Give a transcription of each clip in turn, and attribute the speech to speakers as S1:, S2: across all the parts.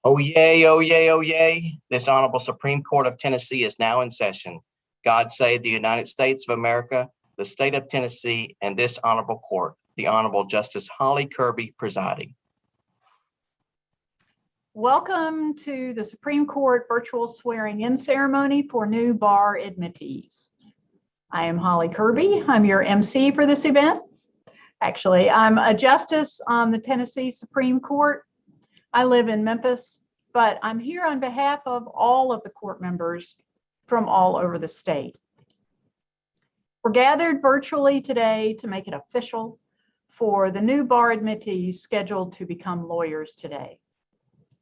S1: Oh, yay, oh, yay, oh, yay. This Honorable Supreme Court of Tennessee is now in session. God save the United States of America, the state of Tennessee, and this Honorable Court. The Honorable Justice Holly Kirby presiding.
S2: Welcome to the Supreme Court virtual swearing-in ceremony for new bar admittees. I am Holly Kirby. I'm your MC for this event. Actually, I'm a justice on the Tennessee Supreme Court. I live in Memphis, but I'm here on behalf of all of the court members from all over the state. We're gathered virtually today to make it official for the new bar admittees scheduled to become lawyers today.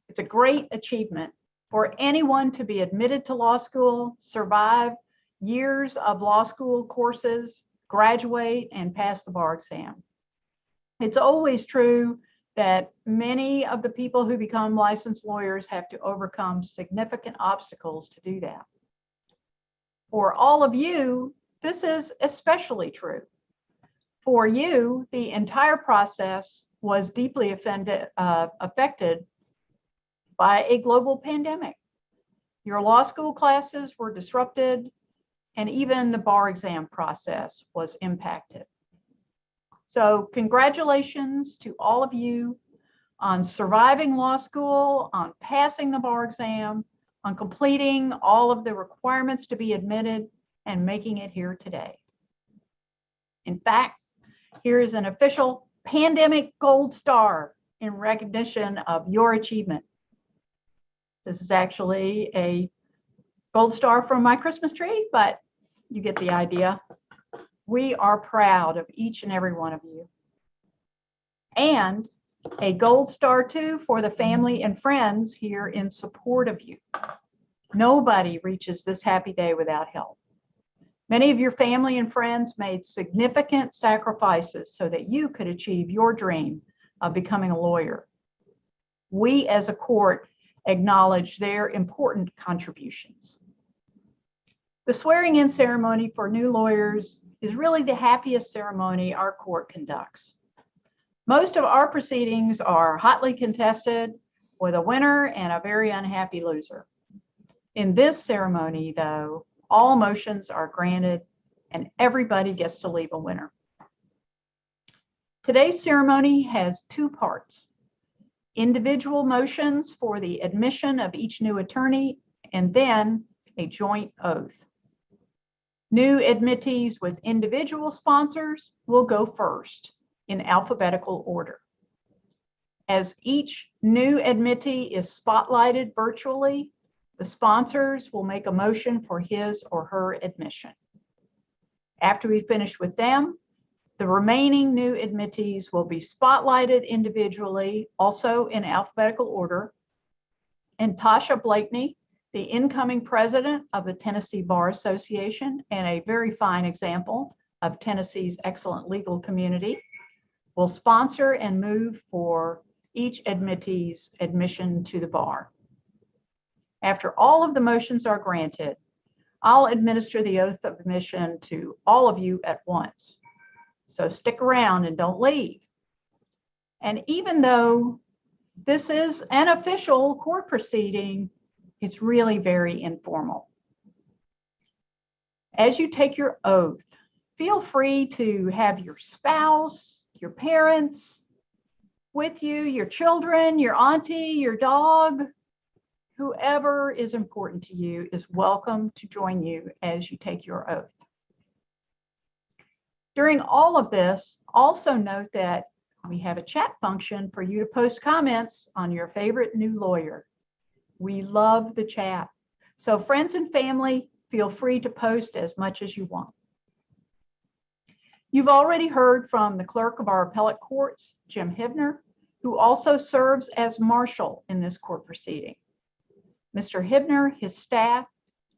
S2: It's a great achievement for anyone to be admitted to law school, survive years of law school courses, graduate, and pass the bar exam. It's always true that many of the people who become licensed lawyers have to overcome significant obstacles to do that. For all of you, this is especially true. For you, the entire process was deeply affected by a global pandemic. Your law school classes were disrupted, and even the bar exam process was impacted. So congratulations to all of you on surviving law school, on passing the bar exam, on completing all of the requirements to be admitted, and making it here today. In fact, here is an official pandemic gold star in recognition of your achievement. This is actually a gold star from my Christmas tree, but you get the idea. We are proud of each and every one of you. And a gold star too for the family and friends here in support of you. Nobody reaches this happy day without help. Many of your family and friends made significant sacrifices so that you could achieve your dream of becoming a lawyer. We as a court acknowledge their important contributions. The swearing-in ceremony for new lawyers is really the happiest ceremony our court conducts. Most of our proceedings are hotly contested with a winner and a very unhappy loser. In this ceremony, though, all motions are granted and everybody gets to leave a winner. Today's ceremony has two parts: individual motions for the admission of each new attorney, and then a joint oath. New admittees with individual sponsors will go first in alphabetical order. As each new admittee is spotlighted virtually, the sponsors will make a motion for his or her admission. After we finish with them, the remaining new admittees will be spotlighted individually, also in alphabetical order, and Tasha Blakeney, the incoming president of the Tennessee Bar Association and a very fine example of Tennessee's excellent legal community, will sponsor and move for each admittee's admission to the bar. After all of the motions are granted, I'll administer the oath of admission to all of you at once. So stick around and don't leave. And even though this is an official court proceeding, it's really very informal. As you take your oath, feel free to have your spouse, your parents with you, your children, your auntie, your dog, whoever is important to you is welcome to join you as you take your oath. During all of this, also note that we have a chat function for you to post comments on your favorite new lawyer. We love the chat. So friends and family, feel free to post as much as you want. You've already heard from the clerk of our appellate courts, Jim Hibner, who also serves as marshal in this court proceeding. Mr. Hibner, his staff,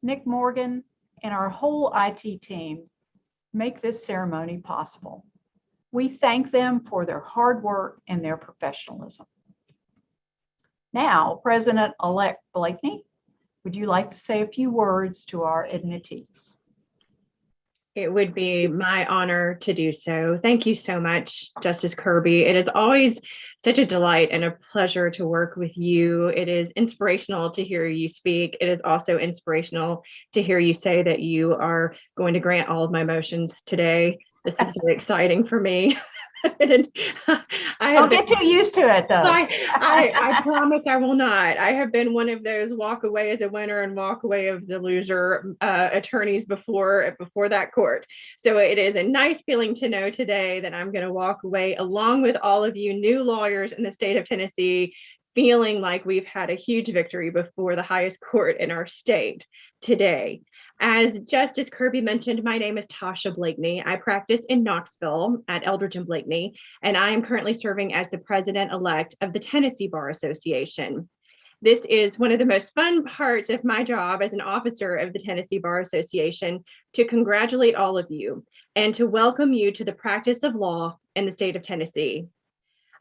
S2: Nick Morgan, and our whole IT team make this ceremony possible. We thank them for their hard work and their professionalism. Now, President-elect Blakeney, would you like to say a few words to our admittees?
S3: It would be my honor to do so. Thank you so much, Justice Kirby. It is always such a delight and a pleasure to work with you. It is inspirational to hear you speak. It is also inspirational to hear you say that you are going to grant all of my motions today. This is very exciting for me.
S2: Don't get too used to it, though.
S3: I promise I will not. I have been one of those walk away as a winner and walk away as a loser attorneys before that court. So it is a nice feeling to know today that I'm going to walk away along with all of you new lawyers in the state of Tennessee, feeling like we've had a huge victory before the highest court in our state today. As Justice Kirby mentioned, my name is Tasha Blakeney. I practice in Knoxville at Eldridge and Blakeney, and I am currently serving as the president-elect of the Tennessee Bar Association. This is one of the most fun parts of my job as an officer of the Tennessee Bar Association, to congratulate all of you and to welcome you to the practice of law in the state of Tennessee.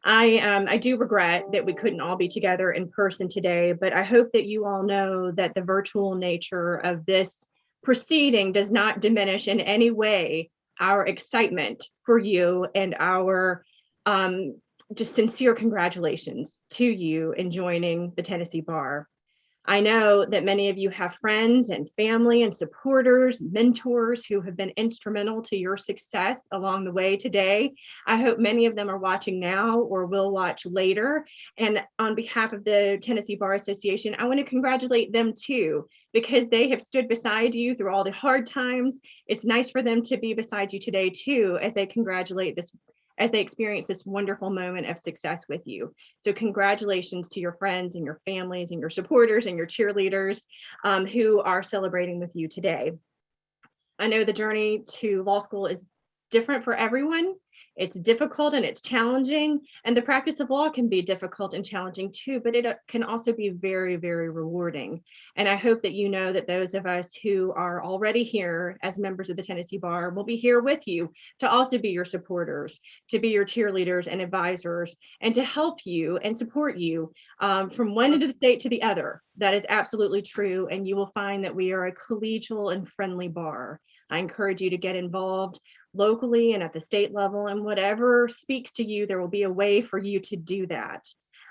S3: I do regret that we couldn't all be together in person today, but I hope that you all know that the virtual nature of this proceeding does not diminish in any way our excitement for you and our just sincere congratulations to you in joining the Tennessee Bar. I know that many of you have friends and family and supporters, mentors who have been instrumental to your success along the way today. I hope many of them are watching now or will watch later. And on behalf of the Tennessee Bar Association, I want to congratulate them too, because they have stood beside you through all the hard times. It's nice for them to be beside you today too, as they experience this wonderful moment of success with you. So congratulations to your friends and your families and your supporters and your cheerleaders who are celebrating with you today. I know the journey to law school is different for everyone. It's difficult and it's challenging, and the practice of law can be difficult and challenging too, but it can also be very, very rewarding. And I hope that you know that those of us who are already here as members of the Tennessee Bar will be here with you to also be your supporters, to be your cheerleaders and advisors, and to help you and support you from one end of the state to the other. That is absolutely true, and you will find that we are a collegial and friendly bar. I encourage you to get involved locally and at the state level, and whatever speaks to you, there will be a way for you to do that.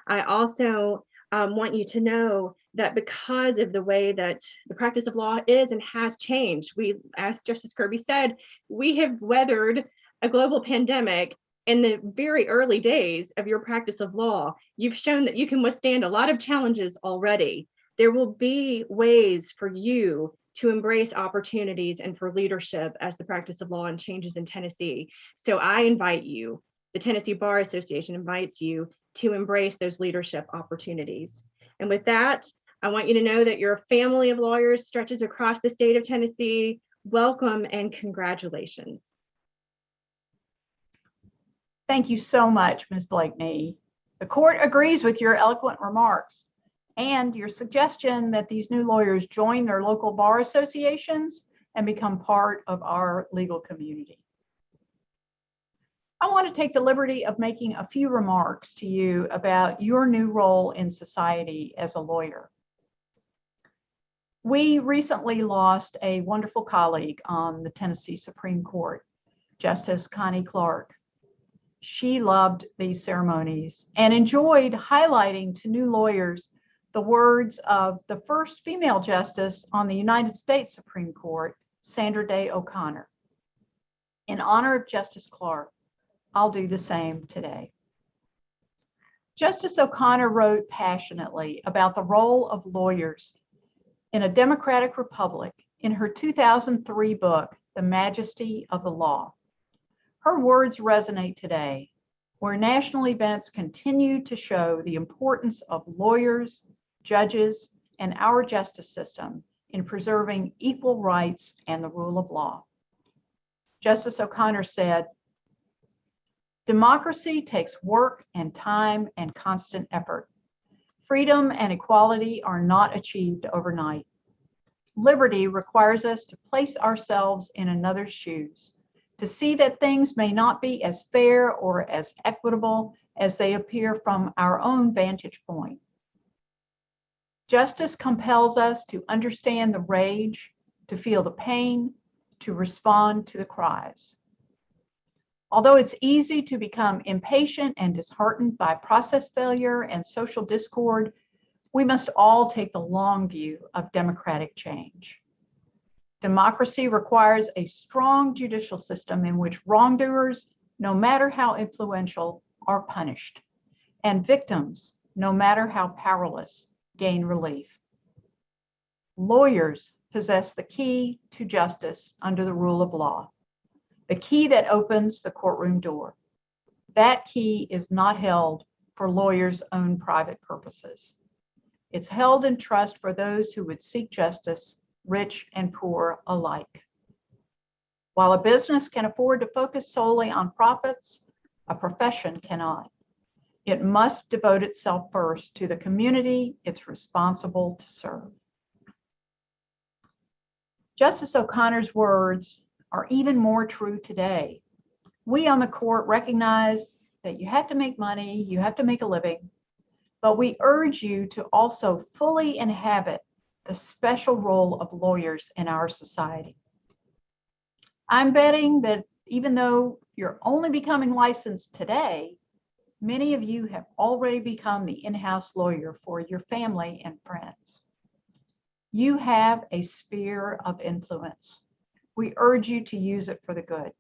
S3: I also want you to know that because of the way that the practice of law is and has changed, as Justice Kirby said, we have weathered a global pandemic in the very early days of your practice of law. You've shown that you can withstand a lot of challenges already. There will be ways for you to embrace opportunities and for leadership as the practice of law and changes in Tennessee. So I invite you, the Tennessee Bar Association invites you to embrace those leadership opportunities. And with that, I want you to know that your family of lawyers stretches across the state of Tennessee. Welcome and congratulations.
S2: Thank you so much, Ms. Blakeney. The court agrees with your eloquent remarks and your suggestion that these new lawyers join their local bar associations and become part of our legal community. I want to take the liberty of making a few remarks to you about your new role in society as a lawyer. We recently lost a wonderful colleague on the Tennessee Supreme Court, Justice Connie Clark. She loved these ceremonies and enjoyed highlighting to new lawyers the words of the first female justice on the United States Supreme Court, Sandra Day O'Connor. In honor of Justice Clark, I'll do the same today. Justice O'Connor wrote passionately about the role of lawyers in a democratic republic in her 2003 book, The Majesty of the Law. Her words resonate today, where national events continue to show the importance of lawyers, judges, and our justice system in preserving equal rights and the rule of law. Justice O'Connor said, "Democracy takes work and time and constant effort. Freedom and equality are not achieved overnight. Liberty requires us to place ourselves in another's shoes, to see that things may not be as fair or as equitable as they appear from our own vantage point. Justice compels us to understand the rage, to feel the pain, to respond to the cries. Although it's easy to become impatient and disheartened by process failure and social discord, we must all take the long view of democratic change. Democracy requires a strong judicial system in which wrongdoers, no matter how influential, are punished, and victims, no matter how powerless, gain relief. Lawyers possess the key to justice under the rule of law, the key that opens the courtroom door. That key is not held for lawyers' own private purposes. It's held in trust for those who would seek justice, rich and poor alike. While a business can afford to focus solely on profits, a profession cannot. It must devote itself first to the community it's responsible to serve. Justice O'Connor's words are even more true today. We on the court recognize that you have to make money, you have to make a living, but we urge you to also fully inhabit the special role of lawyers in our society. I'm betting that even though you're only becoming licensed today, many of you have already become the in-house lawyer for your family and friends. You have a sphere of influence. We urge you to use it for the good.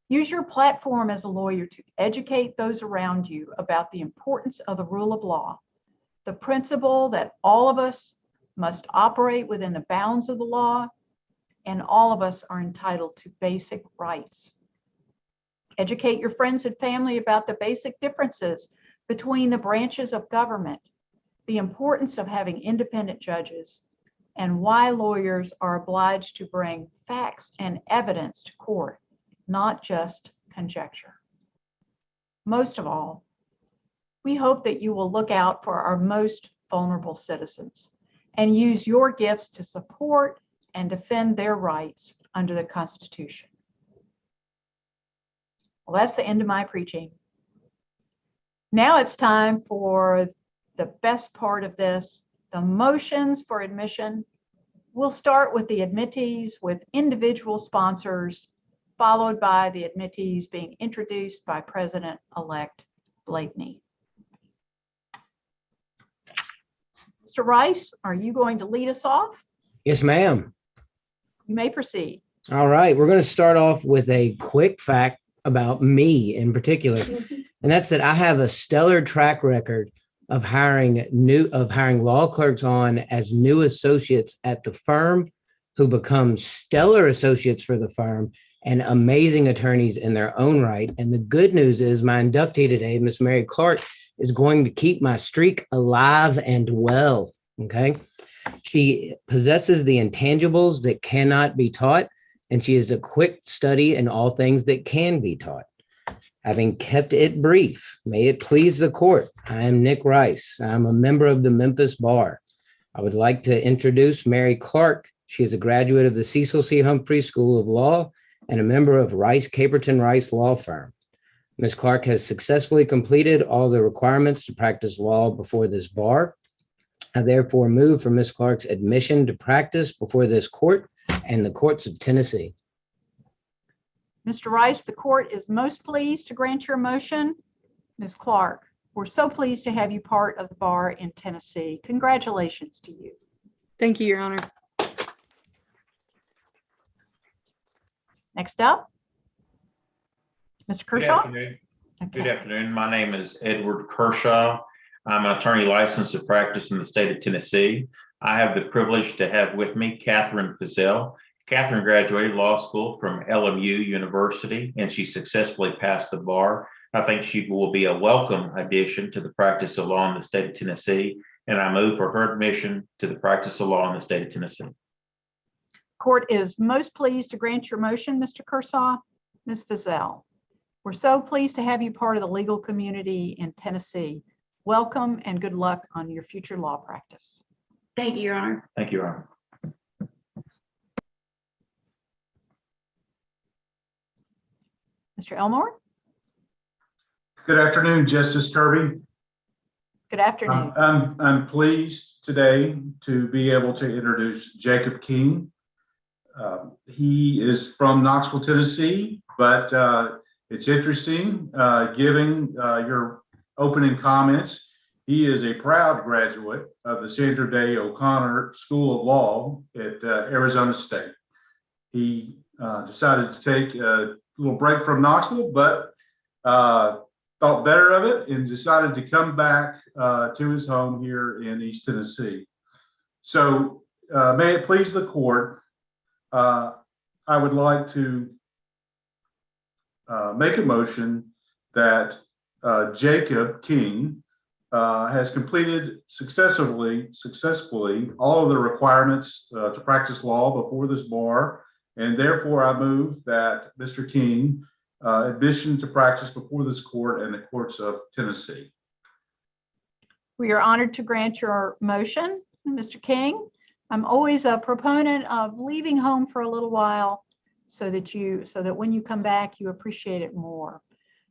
S2: Use your platform as a lawyer to educate those around you about the importance of the rule of law, the principle that all of us must operate within the bounds of the law, and all of us are entitled to basic rights. Educate your friends and family about the basic differences between the branches of government, the importance of having independent judges, and why lawyers are obliged to bring facts and evidence to court, not just conjecture. Most of all, we hope that you will look out for our most vulnerable citizens and use your gifts to support and defend their rights under the Constitution. Well, that's the end of my preaching. Now it's time for the best part of this, the motions for admission. We'll start with the admittees with individual sponsors, followed by the admittees being introduced by President-elect Blakeney. Mr. Rice, are you going to lead us off?
S4: Yes, ma'am.
S2: You may proceed.
S4: All right. We're going to start off with a quick fact about me in particular. And that's that I have a stellar track record of hiring law clerks on as new associates at the firm who become stellar associates for the firm and amazing attorneys in their own right. And the good news is my inductee today, Miss Mary Clark, is going to keep my streak alive and well. Okay. She possesses the intangibles that cannot be taught, and she is a quick study in all things that can be taught. Having kept it brief, may it please the court, I am Nick Rice. I'm a member of the Memphis Bar. I would like to introduce Mary Clark. She is a graduate of the Cecil C. Humphrey School of Law and a member of Rice Caperton Rice Law Firm. Ms. Clark has successfully completed all the requirements to practice law before this bar. I therefore move for Ms. Clark's admission to practice before this court and the courts of Tennessee.
S2: Mr. Rice, the court is most pleased to grant your motion. Ms. Clark, we're so pleased to have you part of the bar in Tennessee. Congratulations to you.
S5: Thank you, Your Honor.
S2: Next up, Mr. Kershaw.
S6: Good
S2: Okay.
S6: afternoon. My name is Edward Kershaw. I'm an attorney licensed to practice in the state of Tennessee. I have the privilege to have with me Catherine Fizzell. Catherine graduated law school from LMU University, and she successfully passed the bar. I think she will be a welcome addition to the practice of law in the state of Tennessee, and I move for her admission to the practice of law in the state of Tennessee.
S2: Court is most pleased to grant your motion, Mr. Kershaw. Ms. Fizzell, we're so pleased to have you part of the legal community in Tennessee. Welcome and good luck on your future law practice.
S5: Thank you, Your Honor.
S6: Thank you, Your Honor.
S2: Mr. Elmore,
S7: Good afternoon, Justice Kirby.
S2: good afternoon.
S7: I'm pleased today to be able to introduce Jacob King. He is from Knoxville, Tennessee, but it's interesting, given your opening comments. He is a proud graduate of the Sandra Day O'Connor School of Law at Arizona State. He decided to take a little break from Knoxville, but thought better of it and decided to come back to his home here in East Tennessee. So may it please the court, I would like to make a motion that Jacob King has completed successfully all of the requirements to practice law before this bar, and therefore I move that Mr. King admission to practice before this court and the courts of Tennessee.
S2: We are honored to grant your motion, Mr. King. I'm always a proponent of leaving home for a little while so that when you come back, you appreciate it more.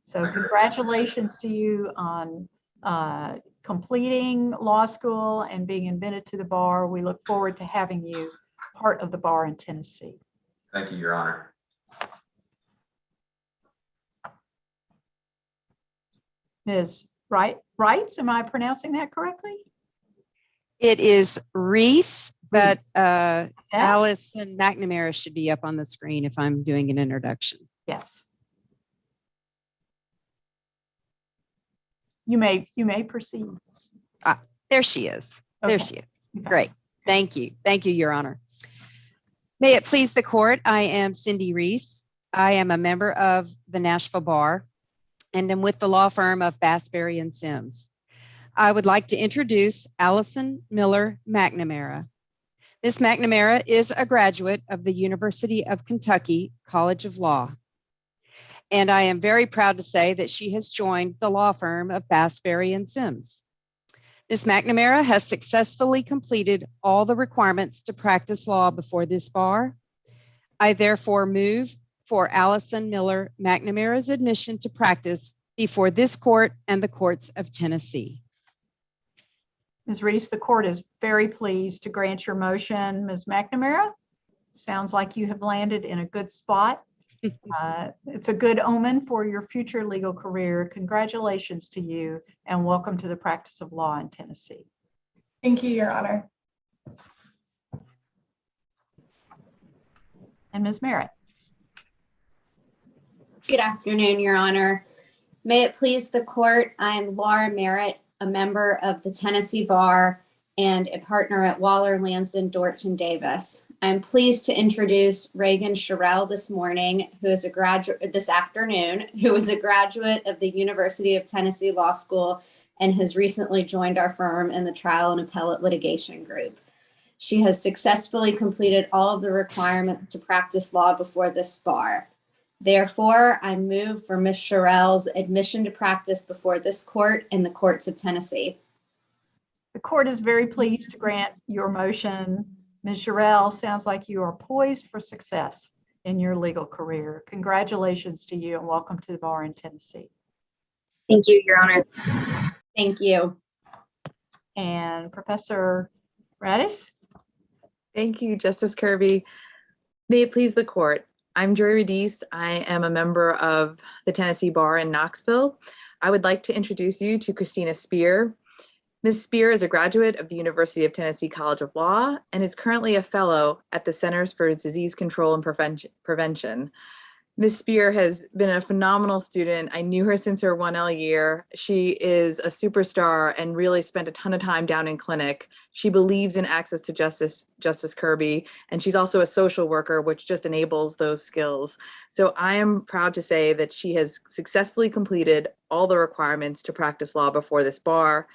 S2: So congratulations to you on completing law school and being admitted to the bar. We look forward to having you part of the bar in Tennessee.
S8: Thank you, Your Honor.
S2: Ms. Wrights, am I pronouncing that correctly?
S9: It is Reese, but Allison McNamara should be up on the screen if I'm doing an introduction.
S2: Yes. You may proceed.
S9: There she is.
S2: Okay.
S9: There she is. Great. Thank you. Thank you, Your Honor. May it please the court, I am Cindy Reese. I am a member of the Nashville Bar and am with the law firm of Bassberry and Sims. I would like to introduce Allison Miller McNamara. Ms. McNamara is a graduate of the University of Kentucky College of Law. And I am very proud to say that she has joined the law firm of Bassberry and Sims. Ms. McNamara has successfully completed all the requirements to practice law before this bar. I therefore move for Allison Miller McNamara's admission to practice before this court and the courts of Tennessee.
S2: Ms. Reese, the court is very pleased to grant your motion. Ms. McNamara, sounds like you have landed in a good spot. It's a good omen for your future legal career. Congratulations to you and welcome to the practice of law in Tennessee.
S10: Thank you, Your Honor.
S2: And Ms. Merritt.
S11: Good afternoon, Your Honor. May it please the court, I am Laura Merritt, a member of the Tennessee Bar and a partner at Waller, Lansden, Dortch, and Davis. I'm pleased to introduce Reagan Carell this morning, who is a graduate this afternoon, who is a graduate of the University of Tennessee Law School and has recently joined our firm in the trial and appellate litigation group. She has successfully completed all of the requirements to practice law before this bar. Therefore, I move for Ms. Carell's admission to practice before this court and the courts of Tennessee.
S2: The court is very pleased to grant your motion. Ms. Carell, sounds like you are poised for success in your legal career. Congratulations to you and welcome to the bar in Tennessee.
S11: Thank you, Your Honor. Thank you.
S2: And Professor Radish?
S10: Thank you, Justice Kirby. May it please the court. I'm Joy Radice. I am a member of the Tennessee Bar in Knoxville. I would like to introduce you to Christina Speer. Ms. Speer is a graduate of the University of Tennessee College of Law and is currently a fellow at the Centers for Disease Control and Prevention. Ms. Speer has been a phenomenal student. I knew her since her 1L year. She is a superstar and really spent a ton of time down in clinic. She believes in access to justice, Justice Kirby, and she's also a social worker, which just enables those skills. So I am proud to say that she has successfully completed all the requirements to practice law before this bar.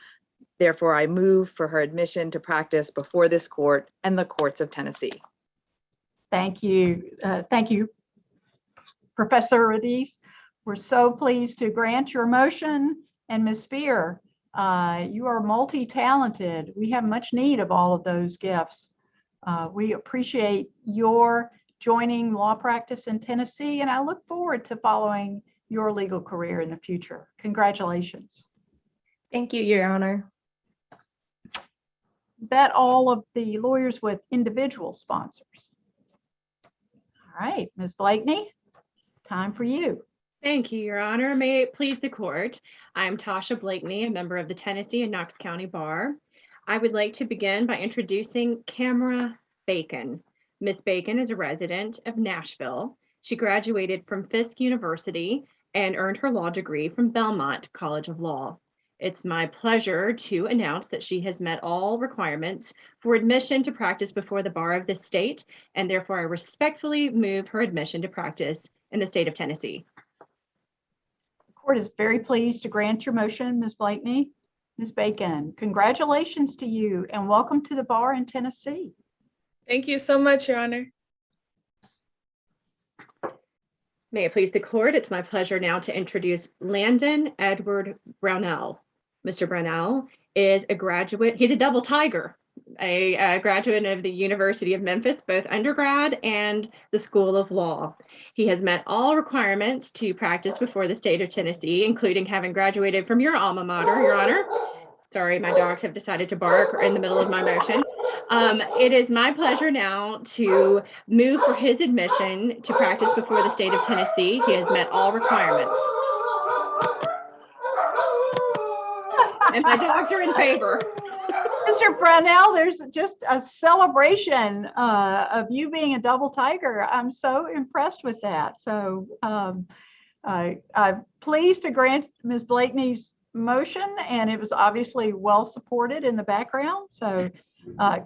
S10: Therefore, I move for her admission to practice before this court and the courts of Tennessee.
S2: Thank you. Thank you, Professor Radice. We're so pleased to grant your motion. And Ms. Speer, you are multi-talented. We have much need of all of those gifts. We appreciate your joining law practice in Tennessee, and I look forward to following your legal career in the future. Congratulations.
S10: Thank you, Your Honor.
S2: Is that all of the lawyers with individual sponsors? All right, Ms. Blakeney, time for you.
S3: Thank you, Your Honor. May it please the court. I'm Tasha Blakeney, a member of the Tennessee and Knox County Bar. I would like to begin by introducing Camera Bacon. Ms. Bacon is a resident of Nashville. She graduated from Fisk University and earned her law degree from Belmont College of Law. It's my pleasure to announce that she has met all requirements for admission to practice before the bar of this state, and therefore I respectfully move her admission to practice in the state of Tennessee.
S2: The court is very pleased to grant your motion, Ms. Blakeney. Ms. Bacon, congratulations to you and welcome to the bar in Tennessee.
S8: Thank you so much, Your Honor.
S3: May it please the court, it's my pleasure now to introduce Landon Edward Brownell. Mr. Brownell is a graduate, he's a double tiger, a graduate of the University of Memphis, both undergrad and the School of Law. He has met all requirements to practice before the state of Tennessee, including having graduated from your alma mater, Your Honor. Sorry, my dogs have decided to bark in the middle of my motion. It is my pleasure now to move for his admission to practice before the state of Tennessee. He has met all requirements. And my dogs are in favor.
S2: Mr. Brownell, there's just a celebration of you being a double tiger. I'm so impressed with that. So I'm pleased to grant Ms. Blakeney's motion, and it was obviously well supported in the background. So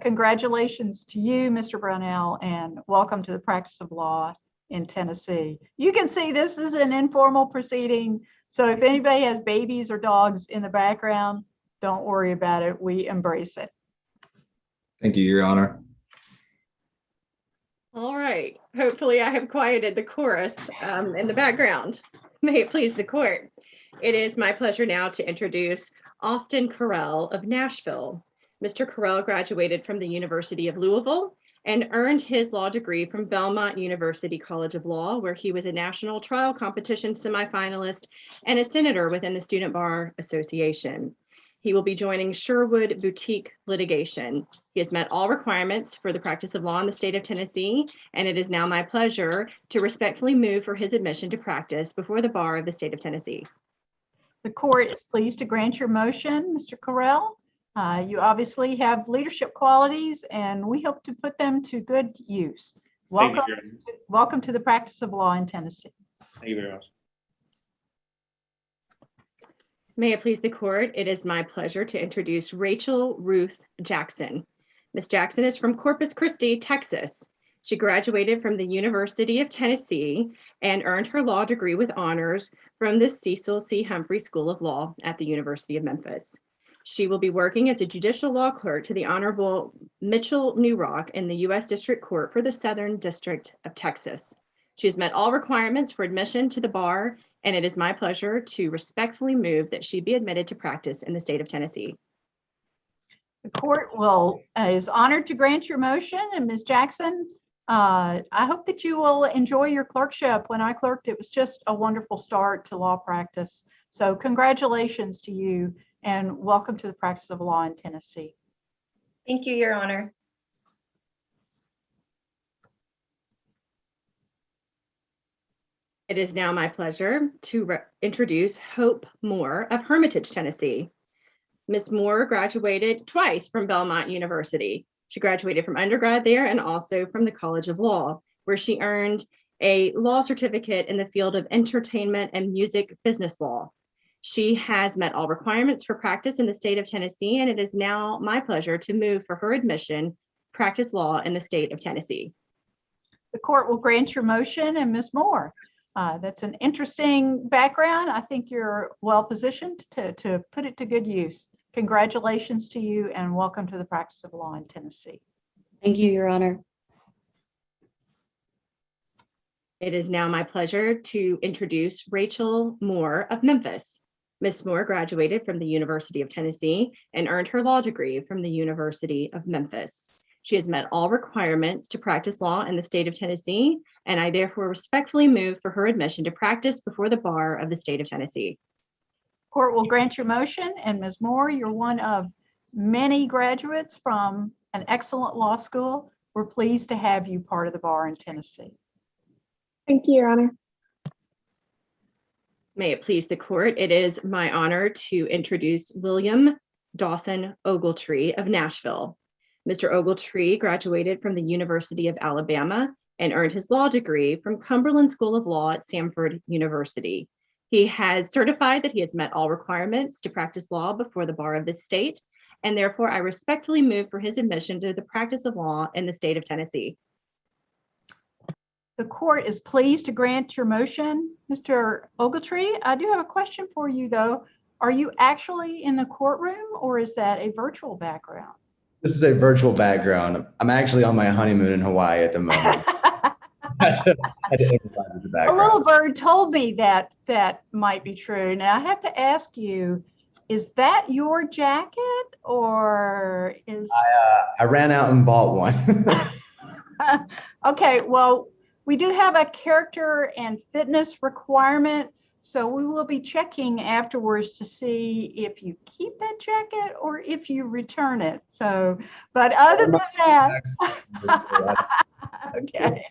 S2: congratulations to you, Mr. Brownell, and welcome to the practice of law in Tennessee. You can see this is an informal proceeding. So if anybody has babies or dogs in the background, don't worry about it. We embrace it.
S12: Thank you, Your Honor.
S3: All right. Hopefully I have quieted the chorus in the background. May it please the court. It is my pleasure now to introduce Austin Carell of Nashville. Mr. Carell graduated from the University of Louisville and earned his law degree from Belmont University College of Law, where he was a national trial competition semifinalist and a senator within the Student Bar Association. He will be joining Sherwood Boutique Litigation. He has met all requirements for the practice of law in the state of Tennessee, and it is now my pleasure to respectfully move for his admission to practice before the bar of the state of Tennessee.
S2: The court is pleased to grant your motion, Mr. Carell. You obviously have leadership qualities, and we hope to put them to good use. Welcome to the practice of law in Tennessee.
S6: Thank you very much.
S3: May it please the court, it is my pleasure to introduce Rachel Ruth Jackson. Ms. Jackson is from Corpus Christi, Texas. She graduated from the University of Tennessee and earned her law degree with honors from the Cecil C. Humphrey School of Law at the University of Memphis. She will be working as a judicial law clerk to the Honorable Mitchell Newrock in the U.S. District Court for the Southern District of Texas. She has met all requirements for admission to the bar, and it is my pleasure to respectfully move that she be admitted to practice in the state of Tennessee.
S2: The court is honored to grant your motion, and Ms. Jackson, I hope that you will enjoy your clerkship. When I clerked, it was just a wonderful start to law practice. So congratulations to you, and welcome to the practice of law in Tennessee.
S8: Thank you, Your Honor.
S3: It is now my pleasure to introduce Hope Moore of Hermitage, Tennessee. Ms. Moore graduated twice from Belmont University. She graduated from undergrad there and also from the College of Law, where she earned a law certificate in the field of entertainment and music business law. She has met all requirements for practice in the state of Tennessee, and it is now my pleasure to move for her admission, practice law in the state of Tennessee.
S2: The court will grant your motion, and Ms. Moore. That's an interesting background. I think you're well positioned to put it to good use. Congratulations to you, and welcome to the practice of law in Tennessee.
S5: Thank you, Your Honor.
S3: It is now my pleasure to introduce Rachel Moore of Memphis. Ms. Moore graduated from the University of Tennessee and earned her law degree from the University of Memphis. She has met all requirements to practice law in the state of Tennessee, and I therefore respectfully move for her admission to practice before the bar of the state of Tennessee.
S2: Court will grant your motion, and Ms. Moore, you're one of many graduates from an excellent law school. We're pleased to have you part of the bar in Tennessee.
S5: Thank you, Your Honor.
S3: May it please the court, it is my honor to introduce William Dawson Ogletree of Nashville. Mr. Ogletree graduated from the University of Alabama and earned his law degree from Cumberland School of Law at Samford University. He has certified that he has met all requirements to practice law before the bar of this state, and therefore I respectfully move for his admission to the practice of law in the state of Tennessee.
S2: The court is pleased to grant your motion, Mr. Ogletree. I do have a question for you, though. Are you actually in the courtroom, or is that a virtual background?
S13: This is a virtual background. I'm actually on my honeymoon in Hawaii at the moment.
S2: A little bird told me that that might be true. Now I have to ask you, is that your jacket, or is...
S13: I ran out and bought one.
S2: Okay, well, we do have a character and fitness requirement, so we will be checking afterwards to see if you keep that jacket or if you return it. So, but other than that, okay.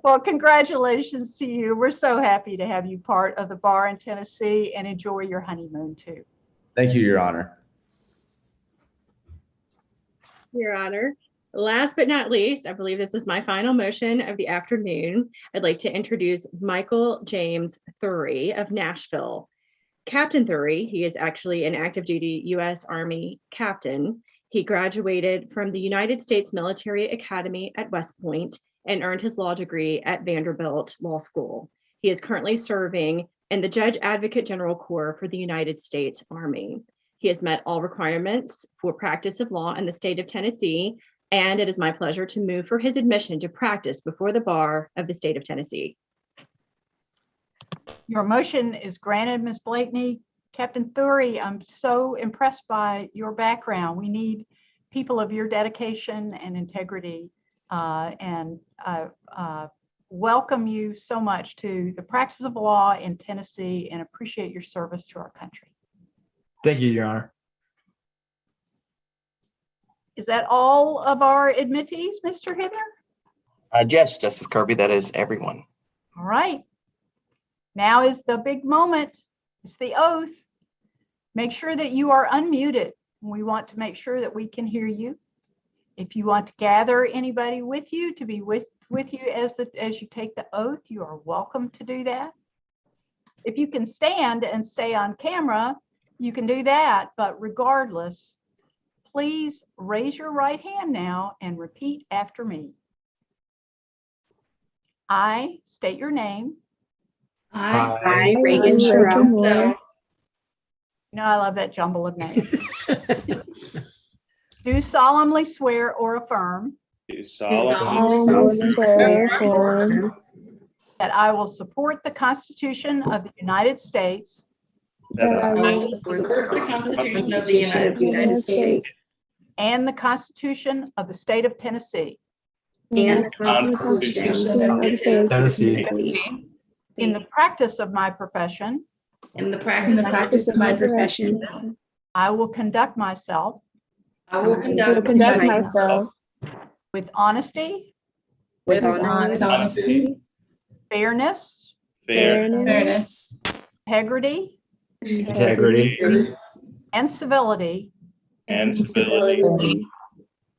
S2: Well, congratulations to you. We're so happy to have you part of the bar in Tennessee, and enjoy your honeymoon too.
S13: Thank you, Your Honor.
S3: Your Honor. Last but not least, I believe this is my final motion of the afternoon. I'd like to introduce Michael James Thury of Nashville. Captain Thury, he is actually an active duty U.S. Army captain. He graduated from the United States Military Academy at West Point and earned his law degree at Vanderbilt Law School. He is currently serving in the Judge Advocate General Corps for the United States Army. He has met all requirements for practice of law in the state of Tennessee, and it is my pleasure to move for his admission to practice before the bar of the state of Tennessee.
S2: Your motion is granted, Ms. Blakeney. Captain Thury, I'm so impressed by your background. We need people of your dedication and integrity, and welcome you so much to the practice of law in Tennessee, and appreciate your service to our country.
S12: Thank you, Your Honor.
S2: Is that all of our admittees, Mr. Hither?
S1: Yes, Justice Kirby, that is everyone.
S2: All right. Now is the big moment. It's the oath. Make sure that you are unmuted. We want to make sure that we can hear you. If you want to gather anybody with you to be with you as you take the oath, you are welcome to do that. If you can stand and stay on camera, you can do that. But regardless, please raise your right hand now and repeat after me. I state your name.
S5: I, Reagan Sherrill,
S2: You know, I love that jumble of names. Do solemnly swear or affirm that I will support the Constitution of the United States
S5: that I will support the Constitution of the United States
S2: and the Constitution of the State of Tennessee
S5: and the Constitution of the State of Tennessee
S2: in the practice of my profession.
S5: In the practice of my profession,
S2: I will conduct myself with honesty, fairness, integrity, and civility, to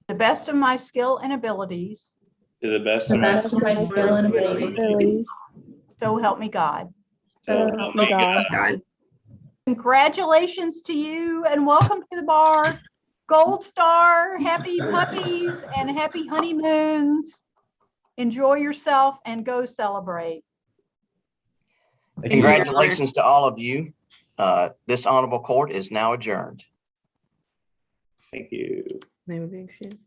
S2: the best of my skill and abilities, so help me God. Congratulations to you and welcome to the bar. Gold star, happy puppies and happy honeymoons. Enjoy yourself and go celebrate.
S1: Congratulations to all of you. This honorable court is now adjourned.
S6: Thank you.
S5: May we be excused?